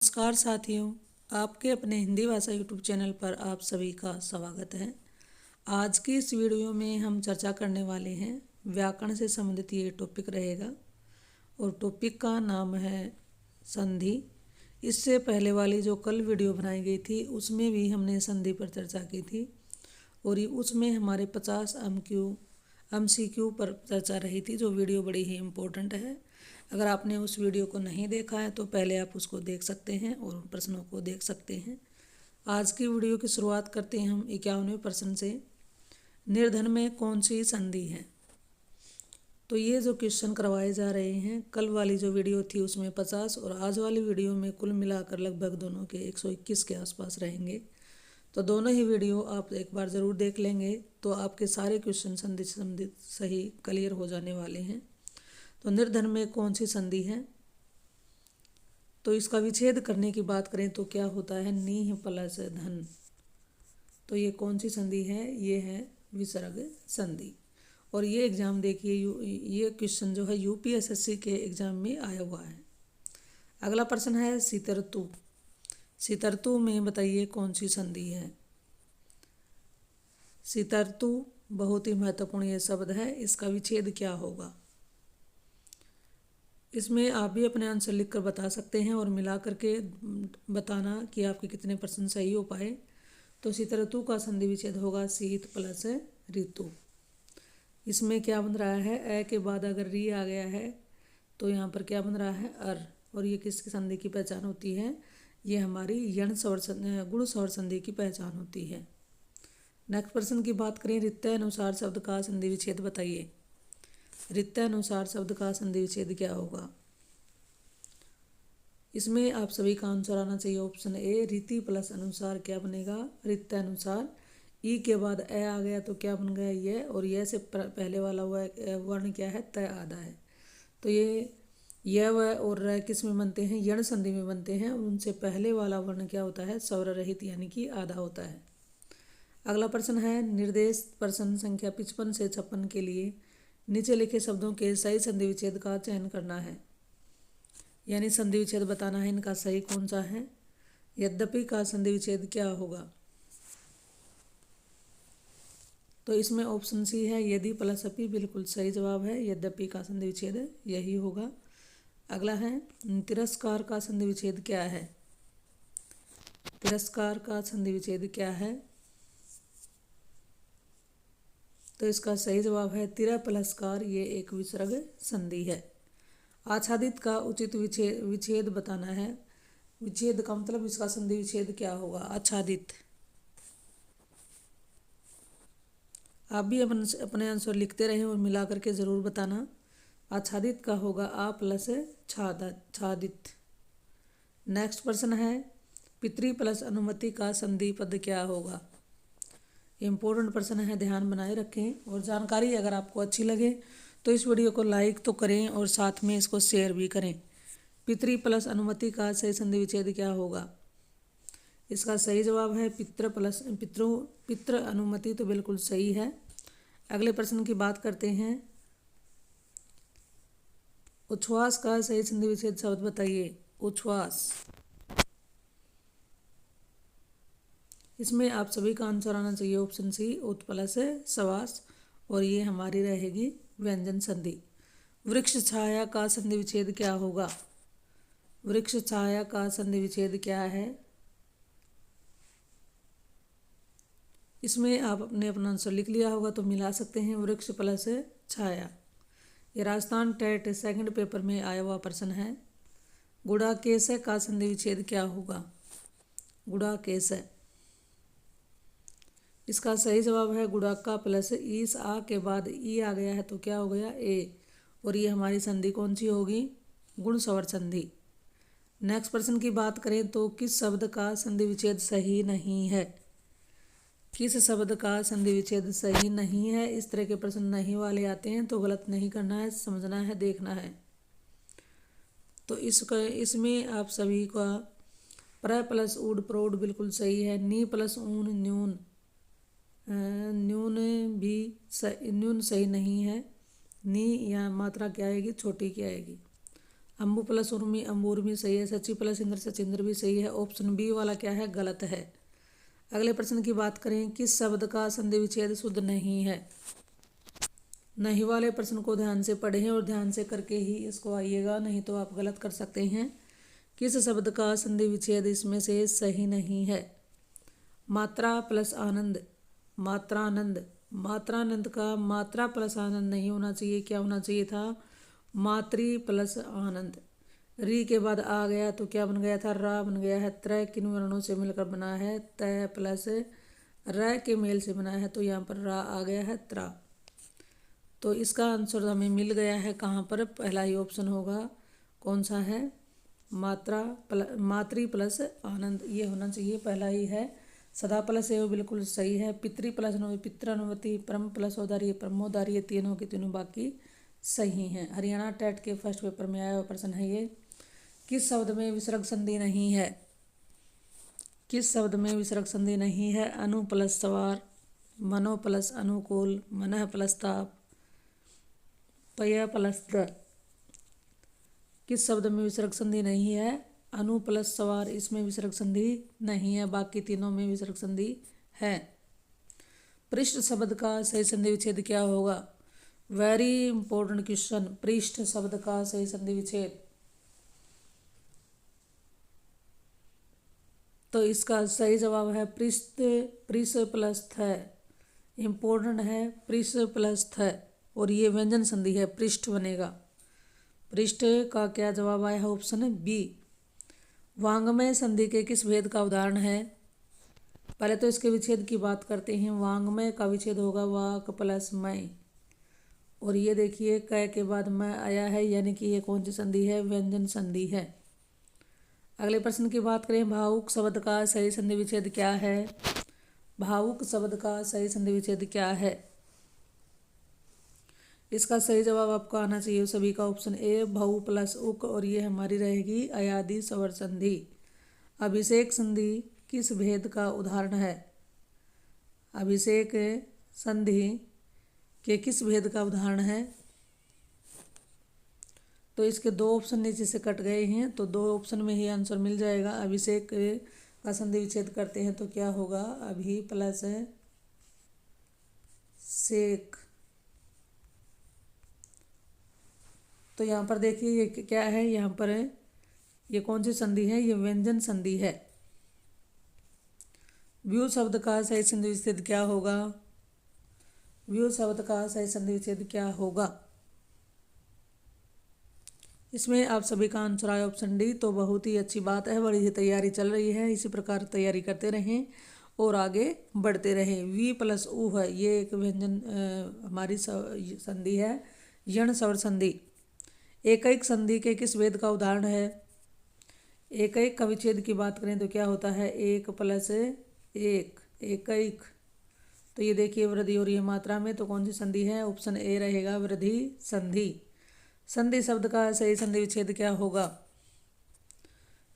नमस्कार साथियों, आपके अपने हिंदी भाषा यूट्यूब चैनल पर आप सभी का स्वागत है। आज की इस वीडियो में हम चर्चा करने वाले हैं व्याकरण से संबंधित ये टॉपिक रहेगा और टॉपिक का नाम है संधि। इससे पहले वाली जो कल वीडियो बनाई गई थी उसमें भी हमने संधि पर चर्चा की थी और ये उसमें हमारे 50 MCQ पर चर्चा रही थी, जो वीडियो बड़ी ही इम्पोर्टेंट है। अगर आपने उस वीडियो को नहीं देखा है तो पहले आप उसको देख सकते हैं और उन प्रश्नों को देख सकते हैं। आज की वीडियो की शुरुआत करते हैं हम 51वें प्रश्न से। निर्धन में कौन सी संधि है? तो ये जो क्वेश्चन करवाए जा रहे हैं, कल वाली जो वीडियो थी उसमें 50 और आज वाली वीडियो में कुल मिलाकर लगभग दोनों के 121 के आसपास रहेंगे। तो दोनों ही वीडियो आप एक बार ज़रूर देख लेंगे तो आपके सारे क्वेश्चन संधि से संबंधित सही क्लियर हो जाने वाले हैं। तो निर्धन में कौन सी संधि है? तो इसका विच्छेद करने की बात करें तो क्या होता है? नीह प्लस धन। तो ये कौन सी संधि है? ये है विसर्ग संधि। और ये एग्ज़ाम देखिए, ये क्वेश्चन जो है UPSSC के एग्ज़ाम में आया हुआ है। अगला प्रश्न है सितर्तु। सितर्तु में बताइए कौन सी संधि है? सितर्तु बहुत ही महत्वपूर्ण ये शब्द है, इसका विच्छेद क्या होगा? इसमें आप भी अपने आंसर लिखकर बता सकते हैं और मिला करके बताना कि आपके कितने % सही हो पाए। तो शीत ऋतु का संधि विच्छेद होगा शीत प्लस ऋतु। इसमें क्या बन रहा है? ए के बाद अगर री आ गया है तो यहाँ पर क्या बन रहा है? अर। और ये किसकी संधि की पहचान होती है? ये हमारी यण स्वर गुण स्वर संधि की पहचान होती है। नेक्स्ट प्रश्न की बात करें, रित्य अनुसार शब्द का संधि विच्छेद बताइए। रित्य अनुसार शब्द का संधि विच्छेद क्या होगा? इसमें आप सभी का आंसर आना चाहिए ऑप्शन ए, रीति प्लस अनुसार क्या बनेगा? रित्य अनुसार। ई के बाद ए आ गया तो क्या बन गया? ये। और ये से पहले वाला हुआ वर्ण क्या है? तय आधा है। तो ये व और र किस में बनते हैं? यण संधि में बनते हैं। उनसे पहले वाला वर्ण क्या होता है? स्वर रहित यानी कि आधा होता है। अगला प्रश्न है, निर्देश प्रश्न संख्या 55 से 56 के लिए नीचे लिखे शब्दों के सही संधि विच्छेद का चयन करना है, यानी संधि विच्छेद बताना है इनका सही कौन सा है। यद्यपि का संधि विच्छेद क्या होगा? तो इसमें ऑप्शन सी है यदि प्लस अपि, बिल्कुल सही जवाब है। यद्यपि का संधि विच्छेद यही होगा। अगला है, तिरस्कार का संधि विच्छेद क्या है? तिरस्कार का संधि विच्छेद क्या है? तो इसका सही जवाब है तिर प्लसकार, ये एक विसर्ग संधि है। आच्छादित का उचित विच्छेद बताना है। विच्छेद का मतलब इसका संधि विच्छेद क्या होगा? आच्छादित। आप भी अपने आंसर लिखते रहें और मिला करके ज़रूर बताना। आच्छादित का होगा आ प्लस छादित। नेक्स्ट प्रश्न है, पितृ प्लस अनुमति का संधि पद क्या होगा? इम्पोर्टेंट प्रश्न है, ध्यान बनाए रखें। और जानकारी अगर आपको अच्छी लगे तो इस वीडियो को लाइक तो करें और साथ में इसको शेयर भी करें। पितृ प्लस अनुमति का सही संधि विच्छेद क्या होगा? इसका सही जवाब है पितृ प्लस पितृ अनुमति, तो बिल्कुल सही है। अगले प्रश्न की बात करते हैं, उच्छ्वास का सही संधि विच्छेद शब्द बताइए। उच्छ्वास। इसमें आप सभी का आंसर आना चाहिए ऑप्शन सी, उत प्लस सवास, और ये हमारी रहेगी व्यंजन संधि। वृक्ष छाया का संधि विच्छेद क्या होगा? वृक्ष छाया का संधि विच्छेद क्या है? इसमें आप अपना आंसर लिख लिया होगा तो मिला सकते हैं, वृक्ष प्लस छाया। ये राजस्थान टेट सेकंड पेपर में आया हुआ प्रश्न है। गुड़ा केसय का संधि विच्छेद क्या होगा? गुड़ा केसय। इसका सही जवाब है गुड़ाका प्लस ईस, आ के बाद ई आ गया है तो क्या हो गया? ए। और ये हमारी संधि कौन सी होगी? गुण स्वर संधि। नेक्स्ट प्रश्न की बात करें तो किस शब्द का संधि विच्छेद सही नहीं है? किस शब्द का संधि विच्छेद सही नहीं है? इस तरह के प्रश्न नहीं वाले आते हैं तो गलत नहीं करना है, समझना है, देखना है। तो इसमें आप सभी का प्र प्लस उड प्रोड बिल्कुल सही है। नी प्लस ऊन न्यून, न्यून भी न्यून सही नहीं है। नी यहाँ मात्रा क्या आएगी? छोटी की आएगी। अंबु प्लस उर्मी अंबुर्मी सही है। सची प्लस इंद्र सचिंद्र भी सही है। ऑप्शन बी वाला क्या है, गलत है। अगले प्रश्न की बात करें, किस शब्द का संधि विच्छेद शुद्ध नहीं है। नहीं वाले प्रश्न को ध्यान से पढ़ें और ध्यान से करके ही इसको आइएगा, नहीं तो आप गलत कर सकते हैं। किस शब्द का संधि विच्छेद इसमें से सही नहीं है। मात्रा प्लस आनंद, मात्रानंद। मात्रानंद का मात्रा प्लस आनंद नहीं होना चाहिए, क्या होना चाहिए था, मातृ प्लस आनंद। री के बाद आ गया तो क्या बन गया था, रा बन गया है। त्रय किन वर्णों से मिलकर बना है, तय प्लस र के मेल से बना है, तो यहाँ पर रा आ गया है, त्रा। तो इसका आंसर हमें मिल गया है कहाँ पर, पहला ही ऑप्शन होगा। कौन सा है, मातृ प्लस आनंद, ये होना चाहिए, पहला ही है। सदा प्लस एवं बिल्कुल सही है। पितृ प्लस पित्रानुमति, परम प्लस औदार्य परमोदार्य, तीनों के तीनों बाकी सही हैं। हरियाणा टेट के फर्स्ट पेपर में आया हुआ प्रश्न है ये। किस शब्द में विसर्ग संधि नहीं है। किस शब्द में विसर्ग संधि नहीं है। अनु प्लस सवार, मनो प्लस अनुकूल, मनः प्लस ताप, पय प्लस द। किस शब्द में विसर्ग संधि नहीं है, अनु प्लस सवार, इसमें विसर्ग संधि नहीं है, बाकी तीनों में विसर्ग संधि है। पृष्ठ शब्द का सही संधि विच्छेद क्या होगा। वेरी इंपॉर्टेंट क्वेश्चन, पृष्ठ शब्द का सही संधि विच्छेद। तो इसका सही जवाब है पृष्ठ, पृष्ठ प्लस थ। इंपॉर्टेंट है, पृष्ठ प्लस थ, और ये व्यंजन संधि है, पृष्ठ बनेगा। पृष्ठ का क्या जवाब आया है, ऑप्शन बी। वांग्मय संधि के किस भेद का उदाहरण है। पहले तो इसके विच्छेद की बात करते हैं। वांग्मय का विच्छेद होगा वाक प्लस मय, और ये देखिए क के बाद मैं आया है, यानी कि ये कौन सी संधि है, व्यंजन संधि है। अगले प्रश्न की बात करें, भावुक शब्द का सही संधि विच्छेद क्या है। भावुक शब्द का सही संधि विच्छेद क्या है। इसका सही जवाब आपको आना चाहिए सभी का, ऑप्शन ए भाऊ प्लस उक, और ये हमारी रहेगी अयादि स्वर संधि। अभिषेक संधि किस भेद का उदाहरण है। अभिषेक संधि के किस भेद का उदाहरण है। तो इसके दो ऑप्शन नीचे से कट गए हैं, तो दो ऑप्शन में ही आंसर मिल जाएगा। अभिषेक का संधि विच्छेद करते हैं तो क्या होगा, अभी प्लस शेक। तो यहाँ पर देखिए ये क्या है, यहाँ पर ये कौन सी संधि है, ये व्यंजन संधि है। व्यू शब्द का सही संधि विच्छेद क्या होगा। व्यू शब्द का सही संधि विच्छेद क्या होगा। इसमें आप सभी का आंसर आया ऑप्शन डी, तो बहुत ही अच्छी बात है, बड़ी ही तैयारी चल रही है। इसी प्रकार तैयारी करते रहें और आगे बढ़ते रहें। वी प्लस ऊ है, ये एक व्यंजन हमारी संधि है, यण स्वर संधि। एकैक संधि के किस भेद का उदाहरण है। एकैक का विच्छेद की बात करें तो क्या होता है, एक प्लस एक, एकैक। तो ये देखिए वृद्धि हो रही है मात्रा में, तो कौन सी संधि है, ऑप्शन ए रहेगा, वृद्धि संधि। संधि शब्द का सही संधि विच्छेद क्या होगा।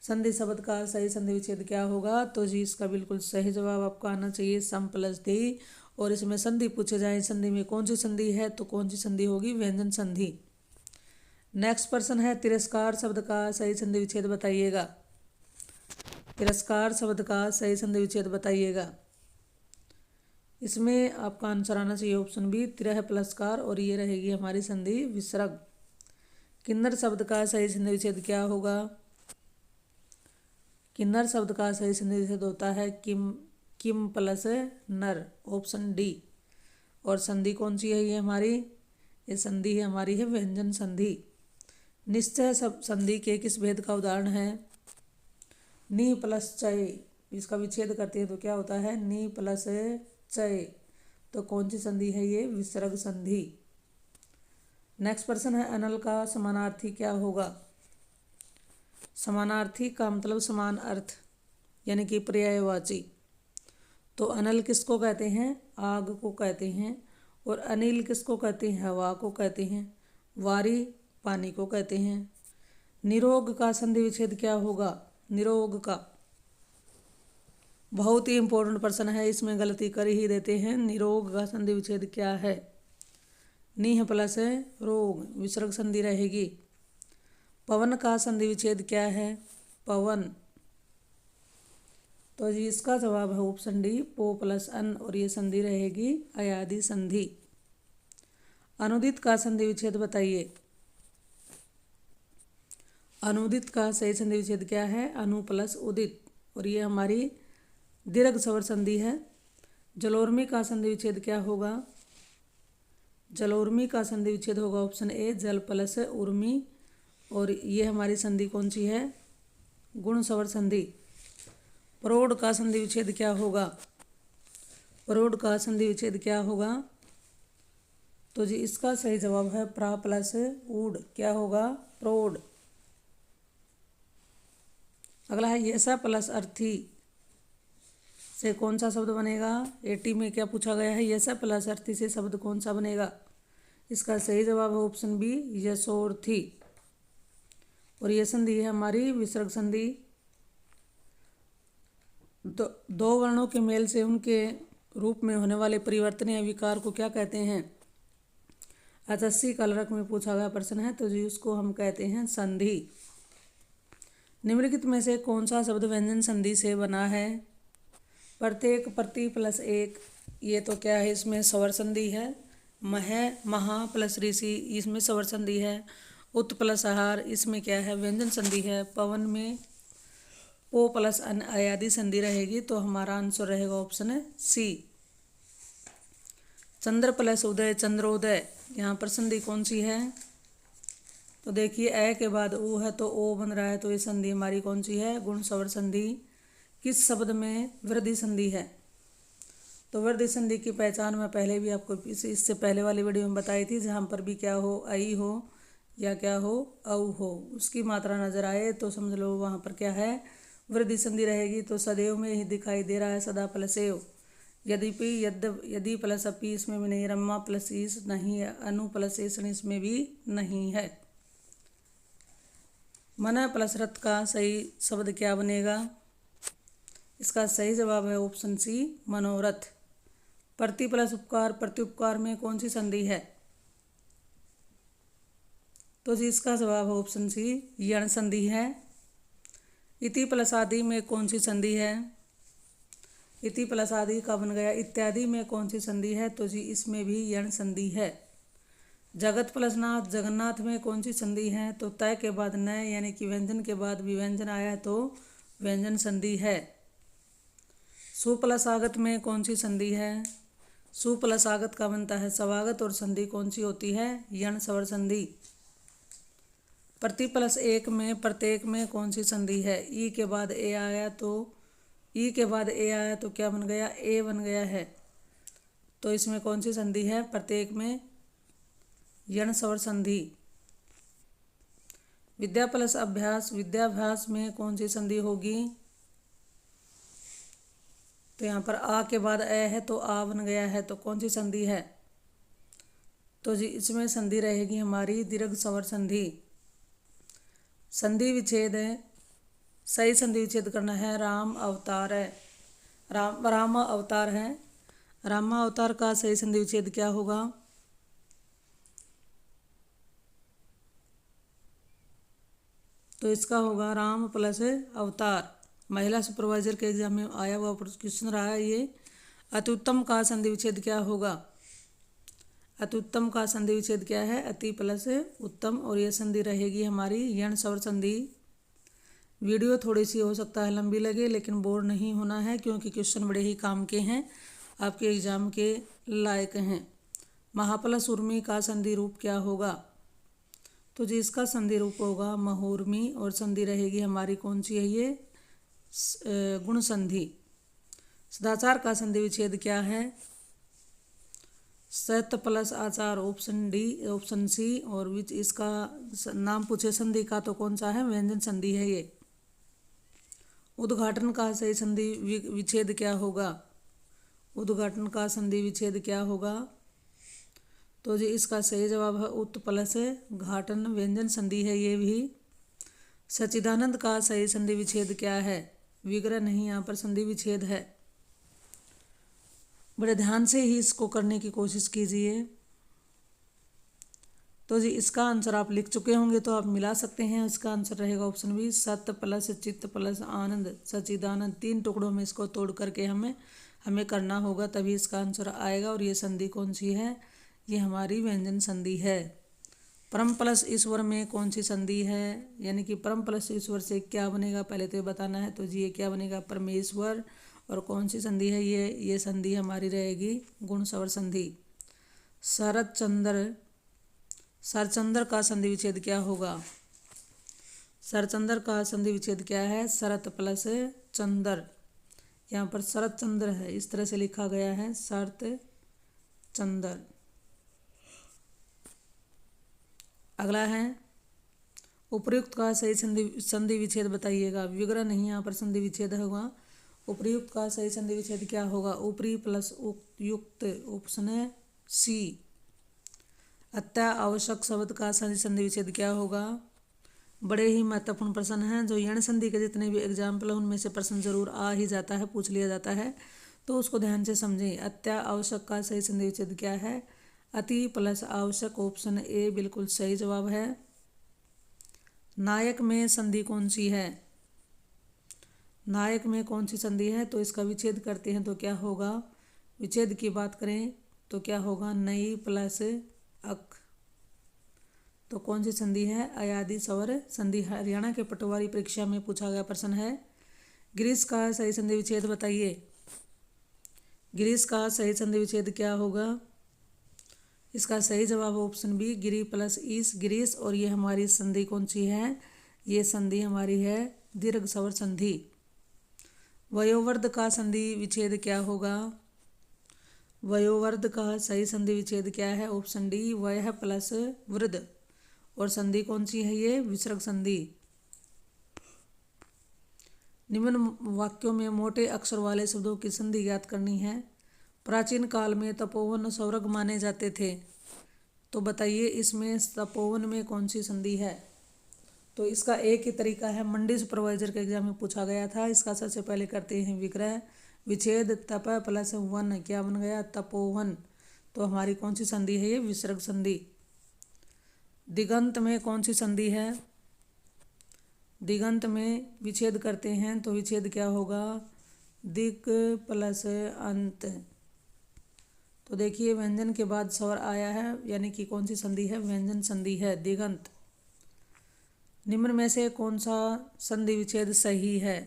संधि शब्द का सही संधि विच्छेद क्या होगा, तो जी इसका बिल्कुल सही जवाब आपको आना चाहिए सम प्लस धी। और इसमें संधि पूछे जाए, संधि में कौन सी संधि है, तो कौन सी संधि होगी, व्यंजन संधि। नेक्स्ट प्रश्न है, तिरस्कार शब्द का सही संधि विच्छेद बताइएगा। तिरस्कार शब्द का सही संधि विच्छेद बताइएगा। इसमें आपका आंसर आना चाहिए ऑप्शन बी, तिरह प्लसकार, और ये रहेगी हमारी संधि विसर्ग। किन्नर शब्द का सही संधि विच्छेद क्या होगा। किन्नर शब्द का सही संधि विच्छेद होता है किम, किम प्लस नर, ऑप्शन डी। और संधि कौन सी है ये हमारी, ये संधि है हमारी है व्यंजन संधि। निश्चय सब संधि के किस भेद का उदाहरण है। नी प्लस चय, इसका विच्छेद करते हैं तो क्या होता है, नी प्लस चय। तो कौन सी संधि है ये, विसर्ग संधि। नेक्स्ट प्रश्न है, अनल का समानार्थी क्या होगा। समानार्थी का मतलब समान अर्थ, यानी कि पर्यायवाची। तो अनल किसको कहते हैं, आग को कहते हैं। और अनिल किसको कहते हैं, हवा को कहते हैं। वारी पानी को कहते हैं। निरोग का संधि विच्छेद क्या होगा। निरोग का बहुत ही इंपॉर्टेंट प्रश्न है, इसमें गलती कर ही देते हैं। निरोग का संधि विच्छेद क्या है, निह प्लस रोग, विसर्ग संधि रहेगी। पवन का संधि विच्छेद क्या है? पवन। तो जी इसका जवाब है ऑप्शन डी, पो प्लस अन, और ये संधि रहेगी अयादि संधि। अनुदित का संधि विच्छेद बताइए। अनुदित का सही संधि विच्छेद क्या है? अनु प्लस उदित, और ये हमारी दीर्घ स्वर संधि है। जलोर्मी का संधि विच्छेद क्या होगा? जलोर्मी का संधि विच्छेद होगा ऑप्शन ए, जल प्लस उर्मी, और ये हमारी संधि कौन सी है? गुण स्वर संधि। प्रौढ़ का संधि विच्छेद क्या होगा? प्रौढ़ का संधि विच्छेद क्या होगा? तो जी इसका सही जवाब है प्रा प्लस ऊड, क्या होगा? प्रौढ़। अगला है यसा प्लस अर्थी से कौन सा शब्द बनेगा? 80 में क्या पूछा गया है? यसा प्लस अर्थी से शब्द कौन सा बनेगा? इसका सही जवाब है ऑप्शन बी, यशोर्थी, और यह संधि है हमारी विसर्ग संधि। दो वर्णों के मेल से उनके रूप में होने वाले परिवर्तन या विकार को क्या कहते हैं? 88 कालरक में पूछा गया प्रश्न है, तो जी उसको हम कहते हैं संधि। निम्नलिखित में से कौन सा शब्द व्यंजन संधि से बना है? प्रत्येक, प्रति प्लस एक, ये तो क्या है? इसमें स्वर संधि है। मह, महा प्लस ऋषि, इसमें स्वर संधि है। उत प्लस आहार, इसमें क्या है? व्यंजन संधि है। पवन में पो प्लस अन, अयादि संधि रहेगी, तो हमारा आंसर रहेगा ऑप्शन सी। चंद्र प्लस उदय, चंद्रोदय, यहाँ पर संधि कौन सी है? तो देखिए ए के बाद ऊ है तो ओ बन रहा है, तो ये संधि हमारी कौन सी है? गुण स्वर संधि। किस शब्द में वृद्धि संधि है? तो वृद्धि संधि की पहचान मैं पहले भी आपको इससे पहले वाली वीडियो में बताई थी, जहाँ पर भी क्या हो? आई हो या क्या हो? औ हो, उसकी मात्रा नजर आए तो समझ लो वहाँ पर क्या है? वृद्धि संधि रहेगी। तो सदैव में ही दिखाई दे रहा है, सदा प्लस एव। यद्यपि, यदि प्लस अपी इसमें भी नहीं, रमा प्लस ईस नहीं है, अनु प्लस एसन इसमें भी नहीं है। मन प्लस रथ का सही शब्द क्या बनेगा? इसका सही जवाब है ऑप्शन सी, मनोरथ। प्रति प्लस उपकार, प्रत्युपकार में कौन सी संधि है? तो जी इसका जवाब है ऑप्शन सी, यण संधि है। इति प्लस आदि में कौन सी संधि है? इति प्लस आदि का बन गया इत्यादि में कौन सी संधि है? तो जी इसमें भी यण संधि है। जगत प्लस नाथ, जगन्नाथ में कौन सी संधि है? तो तय के बाद न, यानी कि व्यंजन के बाद विव्यंजन आया है, तो व्यंजन संधि है। सु प्लस आगत में कौन सी संधि है? सु प्लस आगत का बनता है स्वागत, और संधि कौन सी होती है? यण स्वर संधि। प्रति प्लस एक में प्रत्येक में कौन सी संधि है? ई के बाद ए आया, तो ई के बाद ए आया तो क्या बन गया? ए बन गया है। तो इसमें कौन सी संधि है? प्रत्येक में यण स्वर संधि। विद्या प्लस अभ्यास, विद्याभ्यास में कौन सी संधि होगी? तो यहाँ पर आ के बाद ए है तो आ बन गया है, तो कौन सी संधि है? तो जी इसमें संधि रहेगी हमारी दीर्घ स्वर संधि। संधि विच्छेद है, सही संधि विच्छेद करना है। राम अवतार है, राम अवतार है। राम अवतार का सही संधि विच्छेद क्या होगा? तो इसका होगा राम प्लस अवतार। महिला सुपरवाइजर के एग्जाम में आया हुआ क्वेश्चन रहा है ये। अत्युत्तम का संधि विच्छेद क्या होगा? अत्युत्तम का संधि विच्छेद क्या है? अति प्लस उत्तम, और ये संधि रहेगी हमारी यण स्वर संधि। वीडियो थोड़ी सी हो सकता है लंबी लगे, लेकिन बोर नहीं होना है, क्योंकि क्वेश्चन बड़े ही काम के हैं, आपके एग्जाम के लायक हैं। महाप्लस उर्मी का संधि रूप क्या होगा? तो जी इसका संधि रूप होगा महोर्मी, और संधि रहेगी हमारी कौन सी है? ये गुण संधि। सदाचार का संधि विच्छेद क्या है? सत्य प्लस आचार, ऑप्शन डी, ऑप्शन सी, और विच इसका नाम पूछे संधि का तो कौन सा है? व्यंजन संधि है ये। उद्घाटन का सही संधि विच्छेद क्या होगा? उद्घाटन का संधि विच्छेद क्या होगा? तो जी इसका सही जवाब है उत प्लस घाटन, व्यंजन संधि है ये भी। सच्चिदानंद का सही संधि विच्छेद क्या है? विग्रह नहीं, यहाँ पर संधि विच्छेद है। बड़े ध्यान से ही इसको करने की कोशिश कीजिए। तो जी इसका आंसर आप लिख चुके होंगे, तो आप मिला सकते हैं। इसका आंसर रहेगा ऑप्शन बी, सत प्लस चित्त प्लस आनंद सच्चिदानंद। 3 टुकड़ों में इसको तोड़ करके हमें करना होगा, तभी इसका आंसर आएगा। और ये संधि कौन सी है? ये हमारी व्यंजन संधि है। परम प्लस ईश्वर में कौन सी संधि है? यानी कि परम प्लस ईश्वर से क्या बनेगा, पहले तो ये बताना है। तो जी ये क्या बनेगा? परमेश्वर। और कौन सी संधि है ये संधि हमारी रहेगी गुण सवर संधि। शरचंद्र का संधि विच्छेद क्या होगा? शरचंद्र का संधि विच्छेद क्या है? शरत प्लस चंद्र। यहाँ पर शरत चंद्र है, इस तरह से लिखा गया है, शरत चंद्र। अगला है उपर्युक्त का सही संधि विच्छेद बताइएगा। विग्रह नहीं, यहाँ पर संधि विच्छेद होगा। उपर्युक्त का सही संधि विच्छेद क्या होगा? ऊपरी प्लस युक्त, ऑप्शन है सी। अत्यावश्यक शब्द का सही संधि विच्छेद क्या होगा? बड़े ही महत्वपूर्ण प्रश्न हैं, जो यण संधि के जितने भी एग्जाम्पल है उनमें से प्रश्न जरूर आ ही जाता है, पूछ लिया जाता है, तो उसको ध्यान से समझें। अत्यावश्यक का सही संधि विच्छेद क्या है? अति प्लस आवश्यक, ऑप्शन ए बिल्कुल सही जवाब है। नायक में संधि कौन सी है? नायक में कौन सी संधि है? तो इसका विच्छेद करते हैं तो क्या होगा? विच्छेद की बात करें तो क्या होगा? नई प्लस अक। तो कौन सी संधि है? अयादि स्वर संधि। हरियाणा के पटवारी परीक्षा में पूछा गया प्रश्न है। गिरीश का सही संधि विच्छेद बताइए। गिरीश का सही संधि विच्छेद क्या होगा? इसका सही जवाब ऑप्शन बी, गिरी प्लस ईस, गिरीश। और ये हमारी संधि कौन सी है? ये संधि हमारी है दीर्घ स्वर संधि। वयोवर्ध का संधि विच्छेद क्या होगा? वयोवर्ध का सही संधि विच्छेद क्या है? ऑप्शन डी, वय प्लस वृद्ध। और संधि कौन सी है? ये विसर्ग संधि। निम्न वाक्यों में मोटे अक्षर वाले शब्दों की संधि ज्ञात करनी है। प्राचीन काल में तपोवन स्वर्ग माने जाते थे, तो बताइए इसमें तपोवन में कौन सी संधि है? तो इसका एक ही तरीका है, मंडी सुपरवाइजर के एग्जाम में पूछा गया था। इसका सबसे पहले करते हैं विग्रह विच्छेद। तप प्लस वन क्या बन गया? तपोवन। तो हमारी कौन सी संधि है? ये विसर्ग संधि। दिगंत में कौन सी संधि है? दिगंत में विच्छेद करते हैं तो विच्छेद क्या होगा? दिक प्लस अंत। तो देखिए व्यंजन के बाद स्वर आया है, यानी कि कौन सी संधि है? व्यंजन संधि है दिगंत। निम्न में से कौन सा संधि विच्छेद सही है?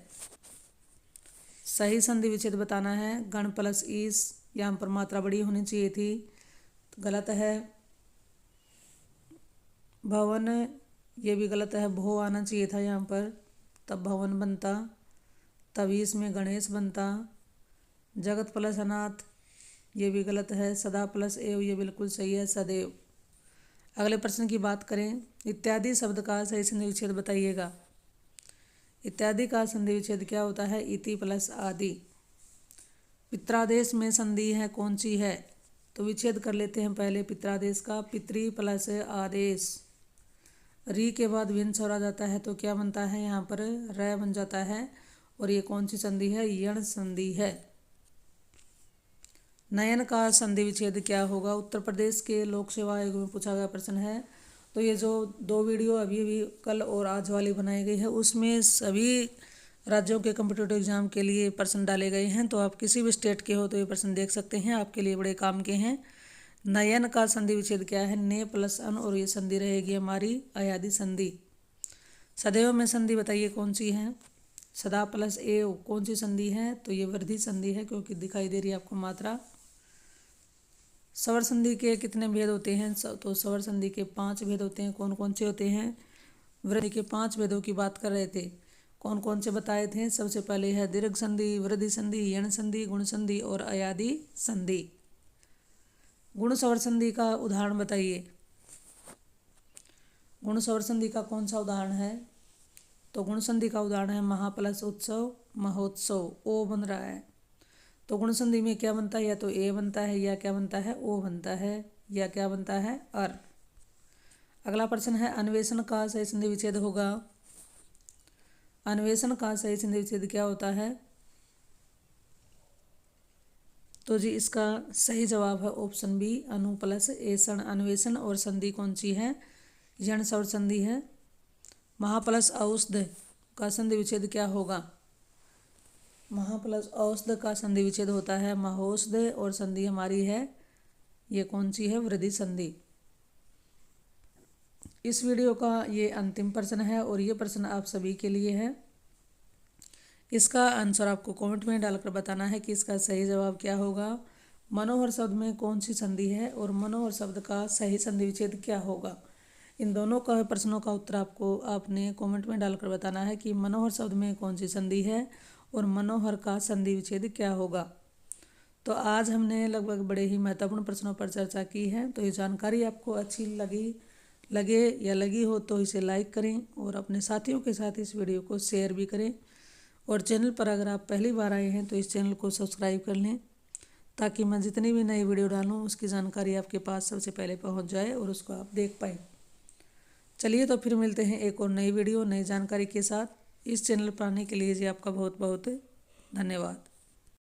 सही संधि विच्छेद बताना है। गण प्लस ईस, यहाँ पर मात्रा बड़ी होनी चाहिए थी, तो गलत है। भवन, ये भी गलत है, भो आना चाहिए था यहाँ पर, तब भवन बनता, तभी इसमें गणेश बनता। जगत प्लस अनाथ, ये भी गलत है। सदा प्लस एव, ये बिल्कुल सही है, सदैव। अगले प्रश्न की बात करें, इत्यादि शब्द का सही संधि विच्छेद बताइएगा। इत्यादि का संधि विच्छेद क्या होता है? इति प्लस आदि। पित्रादेश में संधि है कौन सी है? तो विच्छेद कर लेते हैं पहले पित्रादेश का। पितृ प्लस आदेश। री के बाद विन स्वर आ जाता है तो क्या बनता है? यहाँ पर र बन जाता है। और ये कौन सी संधि है? यण संधि है। नयन का संधि विच्छेद क्या होगा? उत्तर प्रदेश के लोक सेवा आयोग में पूछा गया प्रश्न है। तो ये जो 2 वीडियो अभी कल और आज वाली बनाई गई है, उसमें सभी राज्यों के कॉम्पिटिटिव एग्जाम के लिए प्रश्न डाले गए हैं। तो आप किसी भी स्टेट के हो तो ये प्रश्न देख सकते हैं, आपके लिए बड़े काम के हैं। नयन का संधि विच्छेद क्या है? ने प्लस अन, और ये संधि रहेगी हमारी अयादि संधि। सदैव में संधि बताइए कौन सी है? सदा प्लस एव, कौन सी संधि है? तो ये वृद्धि संधि है, क्योंकि दिखाई दे रही है आपको मात्रा। स्वर संधि के कितने भेद होते हैं? तो स्वर संधि के 5 भेद होते हैं। कौन कौन से होते हैं? वृद्धि के 5 भेदों की बात कर रहे थे, कौन कौन से बताए थे? सबसे पहले है दीर्घ संधि, वृद्धि संधि, यण संधि, गुण संधि और अयादि संधि। गुण स्वर संधि का उदाहरण बताइए। गुण स्वर संधि का कौन सा उदाहरण है? तो गुण संधि का उदाहरण है महा प्लस उत्सव, महोत्सव। ओ बन रहा है, तो गुण संधि में क्या बनता है? या तो ए बनता है, या क्या बनता है? ओ बनता है, या क्या बनता है? अर। अगला प्रश्न है, अन्वेषण का सही संधि विच्छेद होगा। अन्वेषण का सही संधि विच्छेद क्या होता है? तो जी इसका सही जवाब है ऑप्शन बी, अनु प्लस एषण अन्वेषण। और संधि कौन सी है? यण स्वर संधि है। महा प्लस औषध का संधि विच्छेद क्या होगा? महा प्लस औषध का संधि विच्छेद होता है महौषध। और संधि हमारी है ये कौन सी है? वृद्धि संधि। इस वीडियो का ये अंतिम प्रश्न है और ये प्रश्न आप सभी के लिए है। इसका आंसर आपको कमेंट में डालकर बताना है कि इसका सही जवाब क्या होगा। मनोहर शब्द में कौन सी संधि है और मनोहर शब्द का सही संधि विच्छेद क्या होगा? इन दोनों का प्रश्नों का उत्तर आपने कमेंट में डालकर बताना है कि मनोहर शब्द में कौन सी संधि है और मनोहर का संधि विच्छेद क्या होगा। तो आज हमने लगभग बड़े ही महत्वपूर्ण प्रश्नों पर चर्चा की है। तो ये जानकारी आपको अच्छी लगी हो तो इसे लाइक करें और अपने साथियों के साथ इस वीडियो को शेयर भी करें। और चैनल पर अगर आप पहली बार आए हैं तो इस चैनल को सब्सक्राइब कर लें ताकि मैं जितनी भी नई वीडियो डालूँ उसकी जानकारी आपके पास सबसे पहले पहुंच जाए और उसको आप देख पाएँ। चलिए तो फिर मिलते हैं एक और नई वीडियो नई जानकारी के साथ। इस चैनल पर आने के लिए जी आपका बहुत बहुत धन्यवाद।